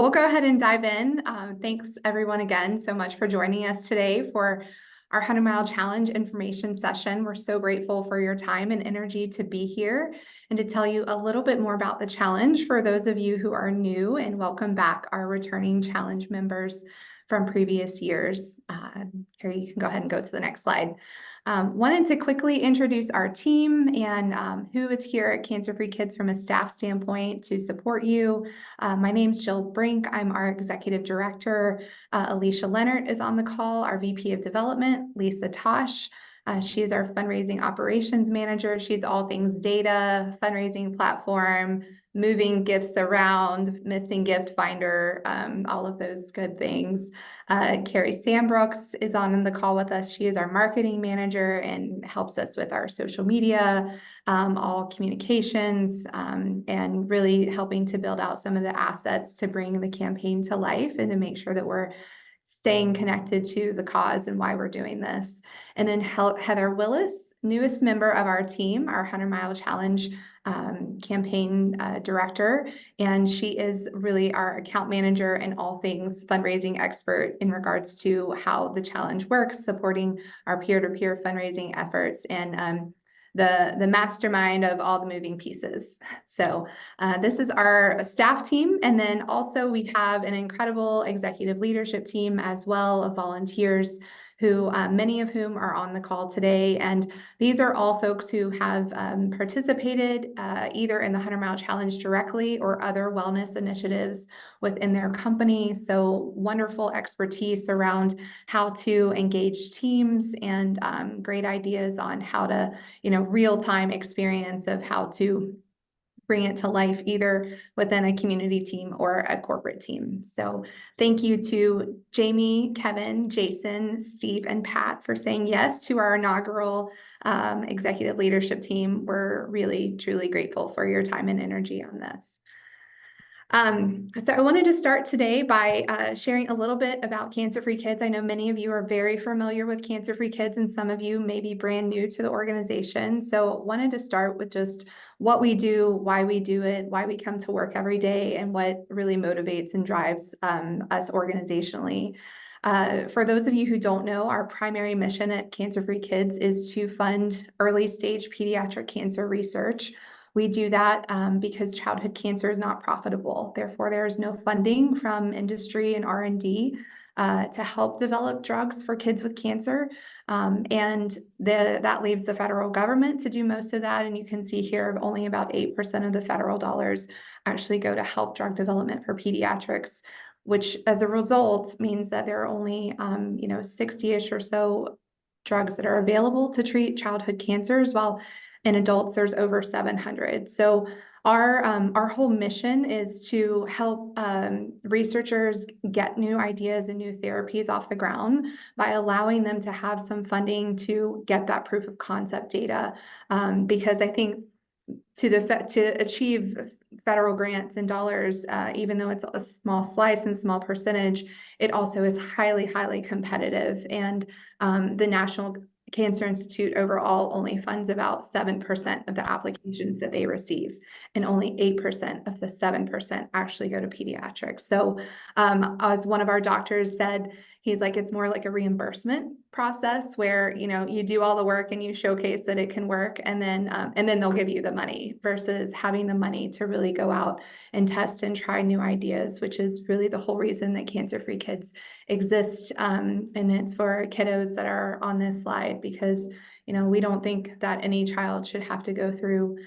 We'll go ahead and dive in. Thanks everyone again so much for joining us today for our 100-mile challenge information session. We're so grateful for your time and energy to be here and to tell you a little bit more about the challenge for those of you who are new, and welcome back our returning challenge members from previous years. Here, you can go ahead and go to the next slide. Wanted to quickly introduce our team and who is here at CancerFree Kids from a staff standpoint to support you. My name's Jill Brink. I'm our executive director. Alicia Leonard is on the call, our VP of development. Lisa Tosh, she is our fundraising operations manager. She's all things data, fundraising platform, moving gifts around, missing gift finder, all of those good things. Carrie Sambrooks is on the call with us. She is our marketing manager and helps us with our social media, all communications, and really helping to build out some of the assets to bring the campaign to life and to make sure that we're staying connected to the cause and why we're doing this. And then Heather Willis, newest member of our team, our 100-mile challenge campaign director, and she is really our account manager and all things fundraising expert in regards to how the challenge works, supporting our peer-to-peer fundraising efforts and the mastermind of all the moving pieces. So this is our staff team. And then also we have an incredible executive leadership team as well of volunteers who many of whom are on the call today. And these are all folks who have participated either in the 100-mile challenge directly or other wellness initiatives within their company. So wonderful expertise around how to engage teams and great ideas on how to, real-time experience of how to bring it to life either within a community team or a corporate team. So thank you to Jamie, Kevin, Jason, Steve, and Pat for saying yes to our inaugural executive leadership team. We're really, truly grateful for your time and energy on this. So I wanted to start today by sharing a little bit about CancerFree Kids. I know many of you are very familiar with CancerFree Kids, and some of you may be brand new to the organization. So wanted to start with just what we do, why we do it, why we come to work every day, and what really motivates and drives us organizationally. For those of you who don't know, our primary mission at CancerFree Kids is to fund early stage pediatric cancer research. We do that because childhood cancer is not profitable. Therefore, there is no funding from industry and R&D to help develop drugs for kids with cancer. And that leaves the federal government to do most of that. And you can see here only about 8% of the federal dollars actually go to help drug development for pediatrics, which as a result means that there are only 60-ish or so drugs that are available to treat childhood cancers, while in adults, there's over 700. So our whole mission is to help researchers get new ideas and new therapies off the ground by allowing them to have some funding to get that proof of concept data. Because I think to achieve federal grants and dollars, even though it's a small slice and small percentage, it also is highly, highly competitive. And the National Cancer Institute overall only funds about 7% of the applications that they receive, and only 8% of the 7% actually go to pediatrics. So as one of our doctors said, he's like, it's more like a reimbursement process where, you do all the work and you showcase that it can work, and then they'll give you the money, versus having the money to really go out and test and try new ideas, which is really the whole reason that CancerFree Kids exist. And it's for kiddos that are on this slide, because, we don't think that any child should have to go through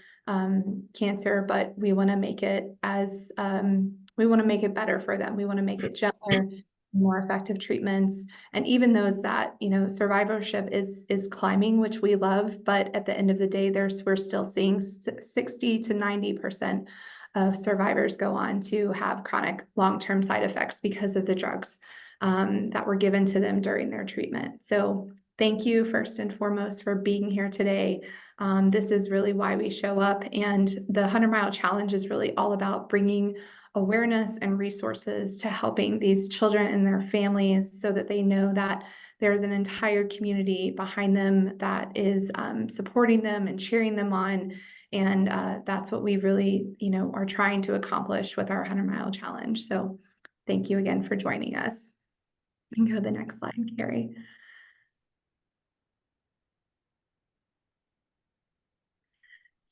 cancer, but we want to make it better for them. We want to make it gentler, more effective treatments. And even those that, survivorship is climbing, which we love, but at the end of the day, we're still seeing 60 to 90% of survivors go on to have chronic long-term side effects because of the drugs that were given to them during their treatment. So thank you first and foremost for being here today. This is really why we show up. And the 100-mile challenge is really all about bringing awareness and resources to helping these children and their families, so that they know that there's an entire community behind them that is supporting them and cheering them on. And that's what we really, are trying to accomplish with our 100-mile challenge. So Thank you again for joining us. You can go to the next slide, Carrie.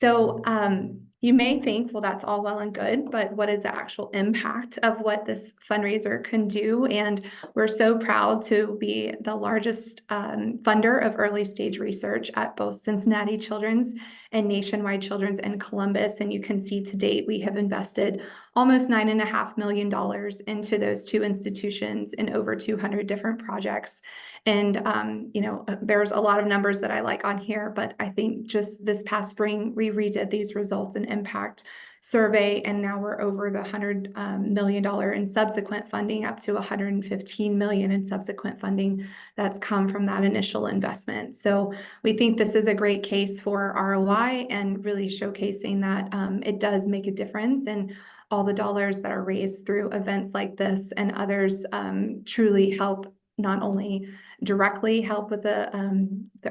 So you may think, well, that's all well and good, but what is the actual impact of what this fundraiser can do? And we're so proud to be the largest funder of early stage research at both Cincinnati Children's and Nationwide Children's in Columbus. And you can see to date, we have invested almost $9.5 million into those two institutions in over 200 different projects. And, there's a lot of numbers that I like on here, but I think just this past spring, we redid these results and impact survey, and now we're over the $100 million in subsequent funding, up to $115 million in subsequent funding that's come from that initial investment. So we think this is a great case for ROI and really showcasing that it does make a difference, and all the dollars that are raised through events like this and others truly help not only directly help with the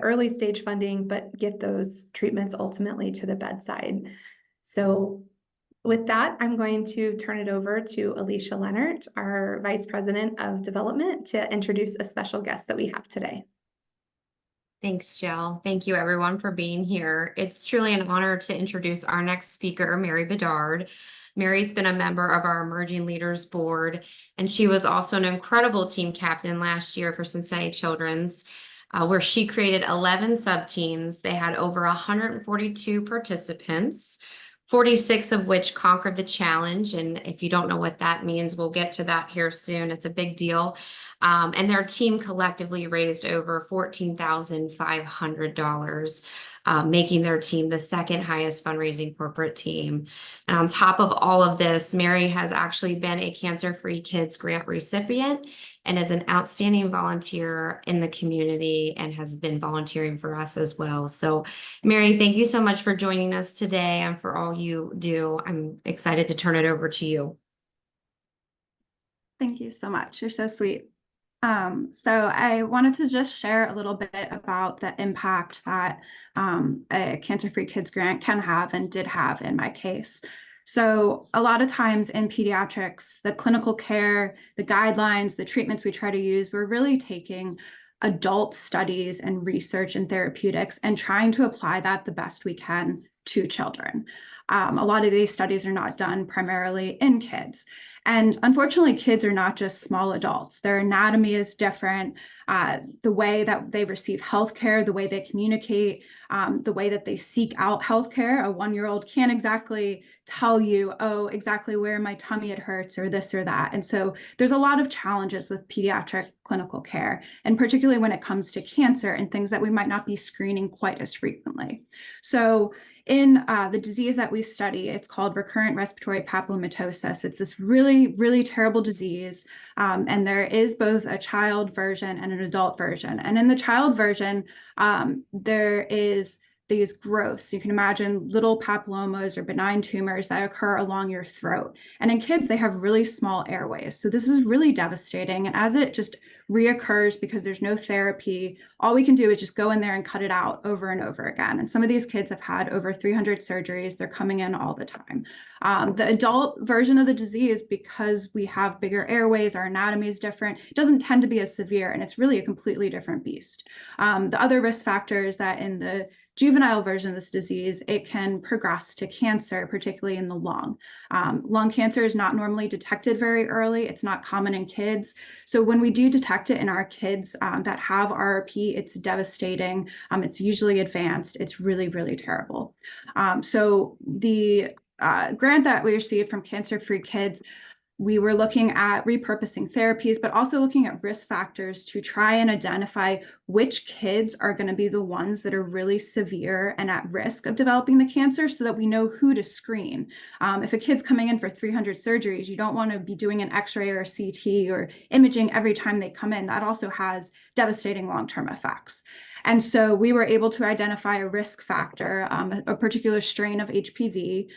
early stage funding, but get those treatments ultimately to the bedside. So with that, I'm going to turn it over to Alicia Leonard, our Vice President of Development, to introduce a special guest that we have today. Thanks, Jill. Thank you, everyone, for being here. It's truly an honor to introduce our next speaker, Mary Bedard. Mary's been a member of our Emerging Leaders Board, and she was also an incredible team captain last year for Cincinnati Children's, where she created 11 sub-teams. They had over 142 participants, 46 of which conquered the challenge. And if you don't know what that means, we'll get to that here soon. It's a big deal. And their team collectively raised over $14,500, making their team the second highest fundraising corporate team. And on top of all of this, Mary has actually been a CancerFree Kids grant recipient and is an outstanding volunteer in the community and has been volunteering for us as well. So Mary, thank you so much for joining us today and for all you do. I'm excited to turn it over to you. Thank you so much. You're so sweet. So I wanted to just share a little bit about the impact that a CancerFree Kids grant can have and did have in my case. So a lot of times in pediatrics, the clinical care, the guidelines, the treatments we try to use, we're really taking adult studies and research and therapeutics and trying to apply that the best we can to children. A lot of these studies are not done primarily in kids. And unfortunately, kids are not just small adults. Their anatomy is different. The way that they receive healthcare, the way they communicate, the way that they seek out healthcare. A 1-year-old can't exactly tell you, oh, exactly where my tummy it hurts or this or that. And so there's a lot of challenges with pediatric clinical care, and particularly when it comes to cancer and things that we might not be screening quite as frequently. So in the disease that we study, it's called recurrent respiratory papillomatosis. It's this really, really terrible disease. And there is both a child version and an adult version. And in the child version, there is these growths. You can imagine little papillomas or benign tumors that occur along your throat. And in kids, they have really small airways. So this is really devastating. And as it just reoccurs because there's no therapy, all we can do is just go in there and cut it out over and over again. And some of these kids have had over 300 surgeries. They're coming in all the time. The adult version of the disease, because we have bigger airways, our anatomy is different, it doesn't tend to be as severe, and it's really a completely different beast. The other risk factors that in the juvenile version of this disease, it can progress to cancer, particularly in the lung. Lung cancer is not normally detected very early. It's not common in kids. So when we do detect it in our kids that have RRP, it's devastating. It's usually advanced. It's really, really terrible. So the grant that we received from CancerFree Kids, we were looking at repurposing therapies, but also looking at risk factors to try and identify which kids are going to be the ones that are really severe and at risk of developing the cancer so that we know who to screen. If a kid's coming in for 300 surgeries, you don't want to be doing an X-ray or a CT or imaging every time they come in. That also has devastating long-term effects. And so we were able to identify a risk factor, a particular strain of HPV.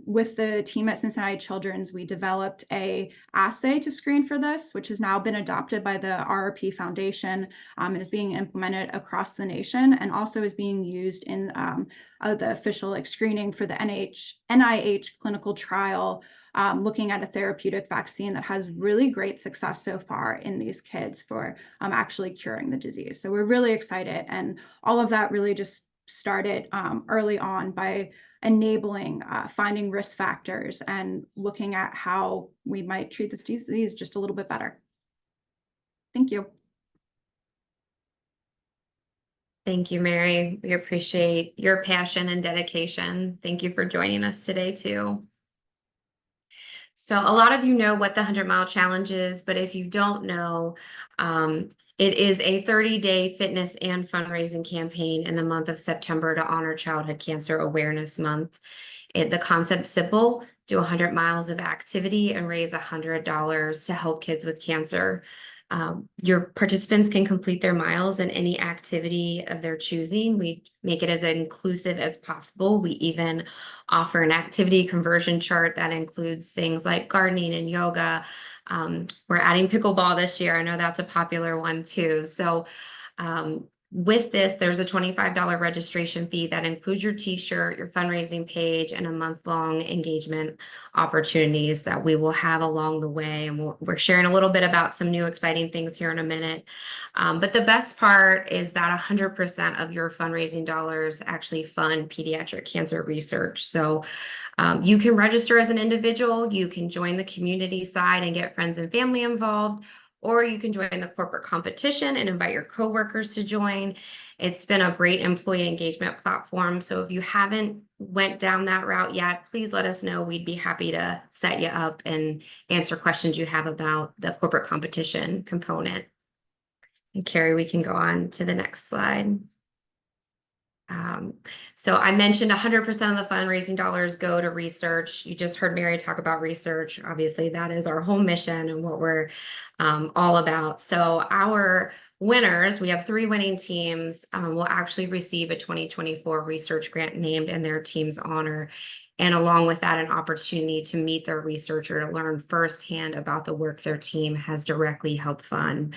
With the team at Cincinnati Children's, we developed an assay to screen for this, which has now been adopted by the RRP Foundation and is being implemented across the nation, and also is being used in the official screening for the NIH clinical trial looking at a therapeutic vaccine that has really great success so far in these kids for actually curing the disease. So we're really excited. And all of that really just started early on by enabling finding risk factors and looking at how we might treat this disease just a little bit better. Thank you. Thank you, Mary. We appreciate your passion and dedication. Thank you for joining us today too. So a lot of you know what the 100-mile challenge is, but if you don't know, it is a 30-day fitness and fundraising campaign in the month of September to honor Childhood Cancer Awareness Month. The concept's simple: do 100 miles of activity and raise $100 to help kids with cancer. Your participants can complete their miles in any activity of their choosing. We make it as inclusive as possible. We even offer an activity conversion chart that includes things like gardening and yoga. We're adding pickleball this year. I know that's a popular one too. So with this, there's a $25 registration fee that includes your t-shirt, your fundraising page, and a month-long engagement opportunities that we will have along the way. And we're sharing a little bit about some new exciting things here in a minute. But the best part is that 100% of your fundraising dollars actually fund pediatric cancer research. So you can register as an individual, you can join the community side and get friends and family involved, or you can join the corporate competition and invite your coworkers to join. It's been a great employee engagement platform. So if you haven't went down that route yet, please let us know. We'd be happy to set you up and answer questions you have about the corporate competition component. And Carrie, we can go on to the next slide. So I mentioned 100% of the fundraising dollars go to research. You just heard Mary talk about research. Obviously, that is our whole mission and what we're all about. So our winners, we have 3 winning teams, will actually receive a 2024 research grant named in their team's honor. And along with that, an opportunity to meet their researcher to learn firsthand about the work their team has directly helped fund.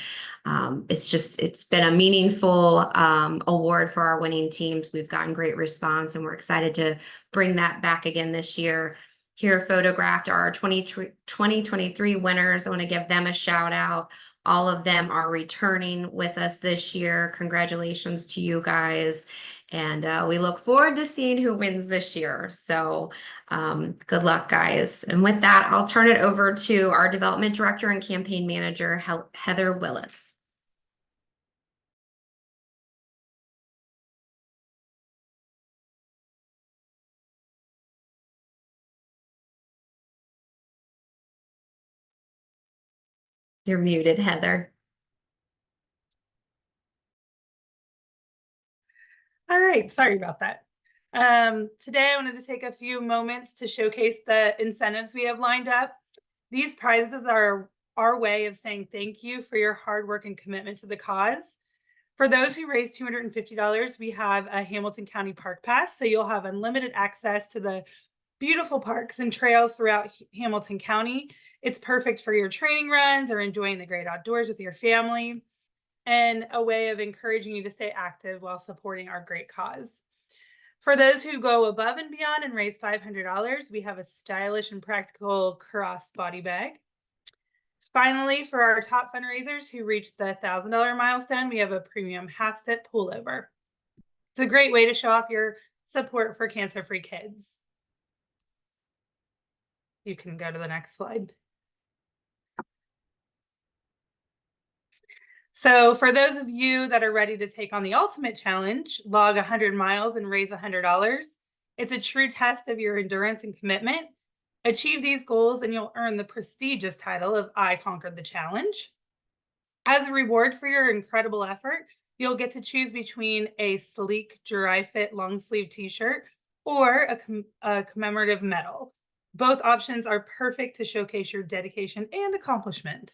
It's been a meaningful award for our winning teams. We've gotten great response, and we're excited to bring that back again this year. Here photographed are our 2023 winners. I want to give them a shout out. All of them are returning with us this year. Congratulations to you guys. And we look forward to seeing who wins this year. So good luck, guys. And with that, I'll turn it over to our development director and campaign manager, Heather Willis. You're muted, Heather. All right, sorry about that. Today I wanted to take a few moments to showcase the incentives we have lined up. These prizes are our way of saying thank you for your hard work and commitment to the cause. For those who raise $250, we have a Hamilton County Park Pass, so you'll have unlimited access to the beautiful parks and trails throughout Hamilton County. It's perfect for your training runs or enjoying the great outdoors with your family, and a way of encouraging you to stay active while supporting our great cause. For those who go above and beyond and raise $500, we have a stylish and practical crossbody bag. Finally, for our top fundraisers who reach the $1,000 milestone, we have a premium half-step pullover. It's a great way to show off your support for cancer-free kids. You can go to the next slide. So for those of you that are ready to take on the ultimate challenge, log 100 miles and raise $100. It's a true test of your endurance and commitment. Achieve these goals and you'll earn the prestigious title of I Conquered the Challenge. As a reward for your incredible effort, you'll get to choose between a sleek, dry-fit long-sleeve t-shirt or a commemorative medal. Both options are perfect to showcase your dedication and accomplishment.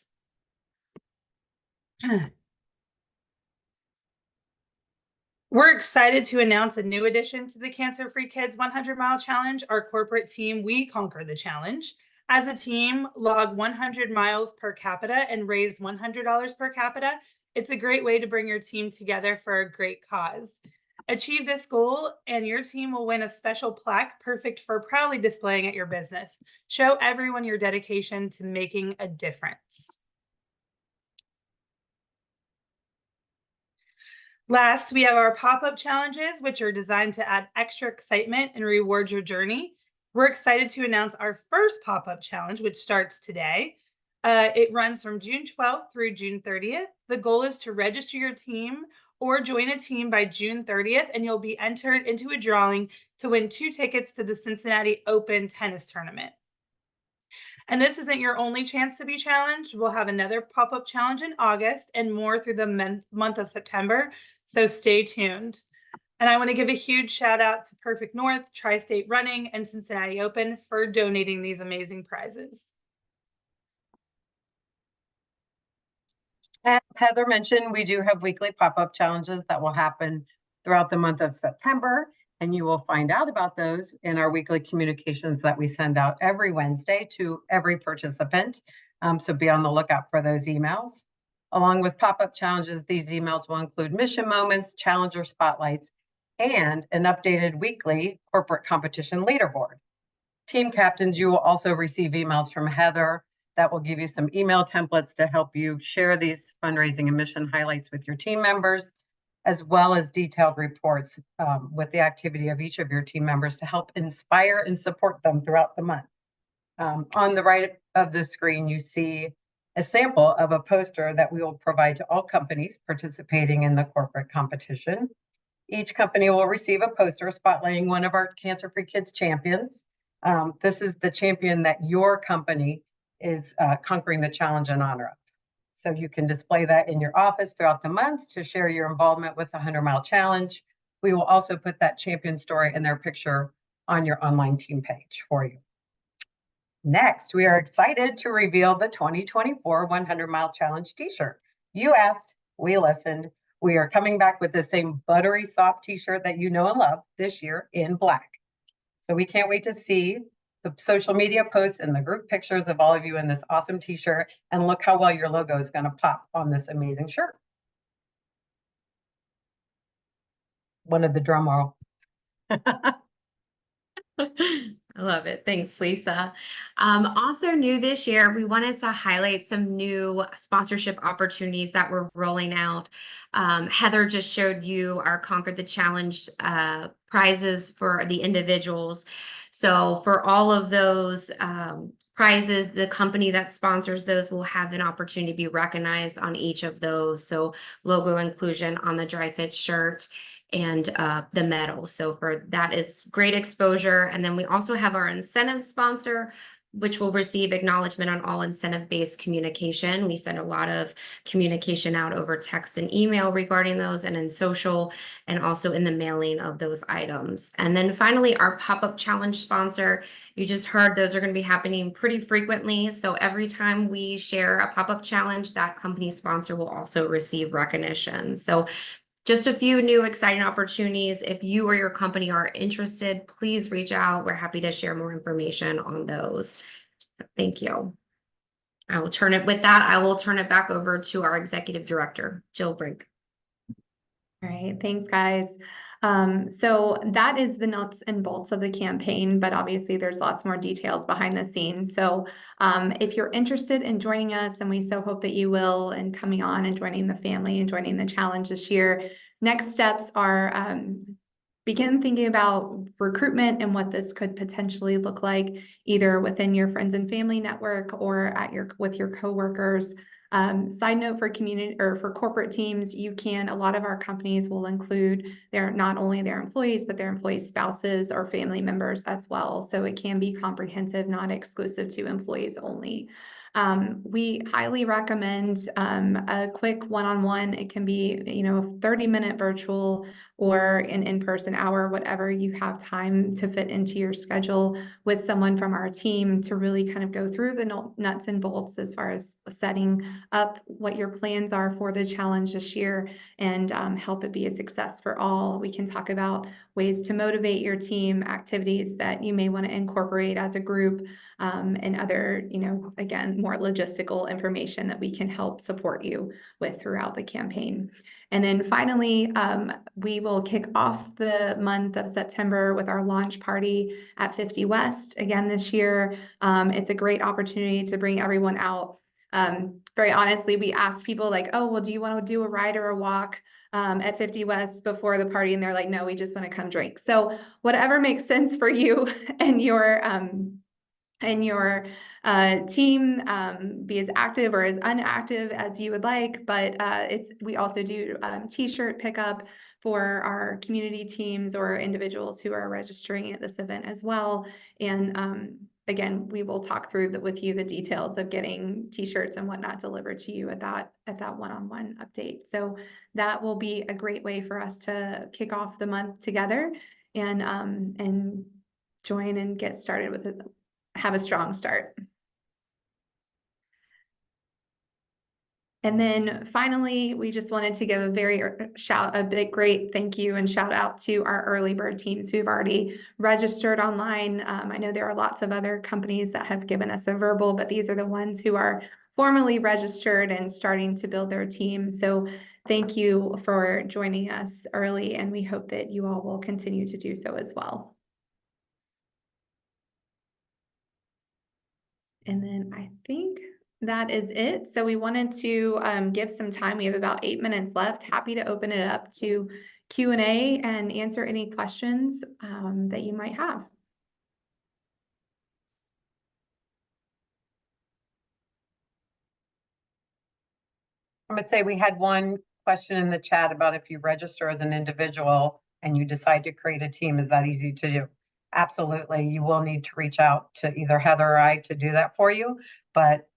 We're excited to announce a new addition to the Cancer-Free Kids 100-Mile Challenge, our corporate team, We Conquer the Challenge. As a team, log 100 miles per capita and raise $100 per capita. It's a great way to bring your team together for a great cause. Achieve this goal, and your team will win a special plaque perfect for proudly displaying at your business. Show everyone your dedication to making a difference. Last, we have our pop-up challenges, which are designed to add extra excitement and reward your journey. We're excited to announce our first pop-up challenge, which starts today. It runs from June 12th through June 30th. The goal is to register your team or join a team by June 30th, and you'll be entered into a drawing to win 2 tickets to the Cincinnati Open tennis tournament. And this isn't your only chance to be challenged. We'll have another pop-up challenge in August and more through the month of September. So stay tuned. And I want to give a huge shout out to Perfect North, Tri-State Running, and Cincinnati Open for donating these amazing prizes. As Heather mentioned, we do have weekly pop-up challenges that will happen throughout the month of September, and you will find out about those in our weekly communications that we send out every Wednesday to every participant. So be on the lookout for those emails. Along with pop-up challenges, these emails will include mission moments, challenger spotlights, and an updated weekly corporate competition leaderboard. Team captains, you will also receive emails from Heather that will give you some email templates to help you share these fundraising and mission highlights with your team members, as well as detailed reports with the activity of each of your team members to help inspire and support them throughout the month. On the right of the screen, you see a sample of a poster that we will provide to all companies participating in the corporate competition. Each company will receive a poster spotlighting one of our CancerFree Kids champions. This is the champion that your company is conquering the challenge in honor of. So you can display that in your office throughout the month to share your involvement with the 100-mile challenge. We will also put that champion story and their picture on your online team page for you. Next, we are excited to reveal the 2024 100-mile challenge t-shirt. You asked, we listened. We are coming back with the same buttery soft t-shirt that you know and love this year in black. So we can't wait to see the social media posts and the group pictures of all of you in this awesome t-shirt, and look how well your logo is going to pop on this amazing shirt. One of the drum roll. I love it. Thanks, Lisa. Also new this year, we wanted to highlight some new sponsorship opportunities that we're rolling out. Heather just showed you our Conquer the Challenge prizes for the individuals. So for all of those prizes, the company that sponsors those will have an opportunity to be recognized on each of those. So logo inclusion on the dry fit shirt and the medal. So for that is great exposure. And then we also have our incentive sponsor, which will receive acknowledgement on all incentive-based communication. We send a lot of communication out over text and email regarding those, and in social, and also in the mailing of those items. And then finally, our pop-up challenge sponsor, you just heard those are going to be happening pretty frequently. So every time we share a pop-up challenge, that company sponsor will also receive recognition. So just a few new exciting opportunities. If you or your company are interested, please reach out. We're happy to share more information on those. Thank you. I will turn it back over to our executive director, Jill Brink. All right, thanks, guys. So that is the nuts and bolts of the campaign, but obviously there's lots more details behind the scenes. So if you're interested in joining us, and we so hope that you will, and coming on and joining the family and joining the challenge this year, next steps are begin thinking about recruitment and what this could potentially look like, either within your friends and family network or with your coworkers. Side note for community or for corporate teams, a lot of our companies will include not only their employees, but their employees' spouses or family members as well. So it can be comprehensive, not exclusive to employees only. We highly recommend a quick one-on-one. It can be, 30-minute virtual or an in-person hour, whatever you have time to fit into your schedule, with someone from our team to really kind of go through the nuts and bolts as far as setting up what your plans are for the challenge this year, and help it be a success for all. We can talk about ways to motivate your team, activities that you may want to incorporate as a group, and other, again, more logistical information that we can help support you with throughout the campaign. And then finally, we will kick off the month of September with our launch party at 50 West again this year. It's a great opportunity to bring everyone out. Very honestly, we asked people like, oh, well, do you want to do a ride or a walk at 50 West before the party? And they're like, no, we just want to come drink. So whatever makes sense for you and your team, be as active or as inactive as you would like, but we also do t-shirt pickup for our community teams or individuals who are registering at this event as well. And again, we will talk through with you the details of getting t-shirts and whatnot delivered to you at that one-on-one update. So that will be a great way for us to kick off the month together and join and get started with it. Have a strong start. And then finally, we just wanted to give a big great thank you and shout out to our early bird teams who've already registered online. I know there are lots of other companies that have given us a verbal, but these are the ones who are formally registered and starting to build their team. So thank you for joining us early, and we hope that you all will continue to do so as well. And then I think that is it. So we wanted to give some time. We have about 8 minutes left. Happy to open it up to Q&A and answer any questions that you might have. I'm gonna say we had one question in the chat about if you register as an individual and you decide to create a team, is that easy to do? Absolutely. You will need to reach out to either Heather or I to do that for you, but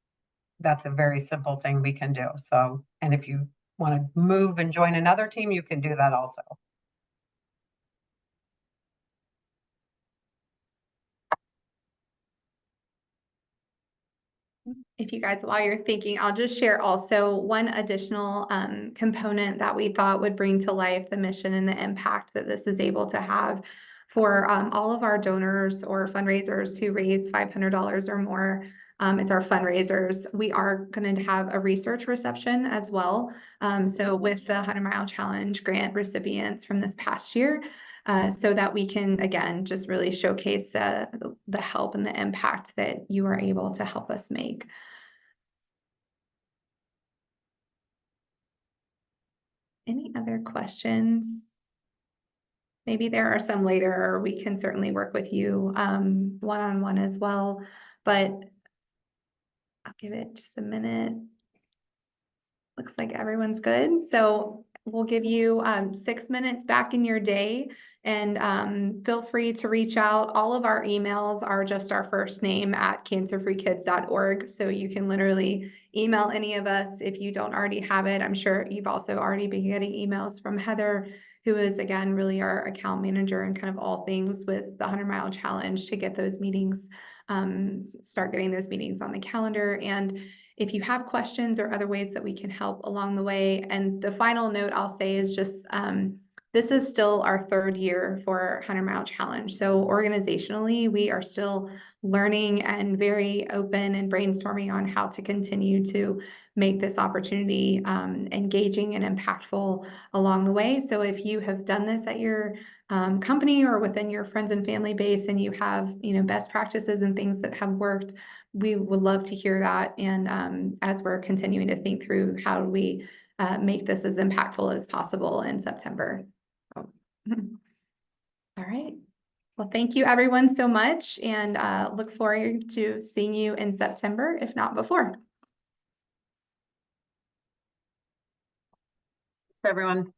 that's a very simple thing we can do. So, and if you want to move and join another team, you can do that also. If you guys, while you're thinking, I'll just share also one additional component that we thought would bring to life the mission and the impact that this is able to have for all of our donors or fundraisers who raise $500 or more. It's our fundraisers. We are going to have a research reception as well. So with the 100 Mile Challenge grant recipients from this past year, so that we can, again, just really showcase the help and the impact that you are able to help us make. Any other questions? Maybe there are some later, or we can certainly work with you one-on-one as well, but I'll give it just a minute. Looks like everyone's good. So we'll give you 6 minutes back in your day, and feel free to reach out. All of our emails are just our first name at cancerfreekids.org. So you can literally email any of us if you don't already have it. I'm sure you've also already been getting emails from Heather, who is, again, really our account manager and kind of all things with the 100 Mile Challenge to get those meetings, start getting those meetings on the calendar. And if you have questions or other ways that we can help along the way. And the final note I'll say is just, this is still our 3rd year for 100 Mile Challenge. So organizationally, we are still learning and very open and brainstorming on how to continue to make this opportunity engaging and impactful along the way. So if you have done this at your company or within your friends and family base, and you have, best practices and things that have worked, we would love to hear that. And as we're continuing to think through how do we make this as impactful as possible in September. All right. Well, thank you everyone so much, and look forward to seeing you in September, if not before. Everyone.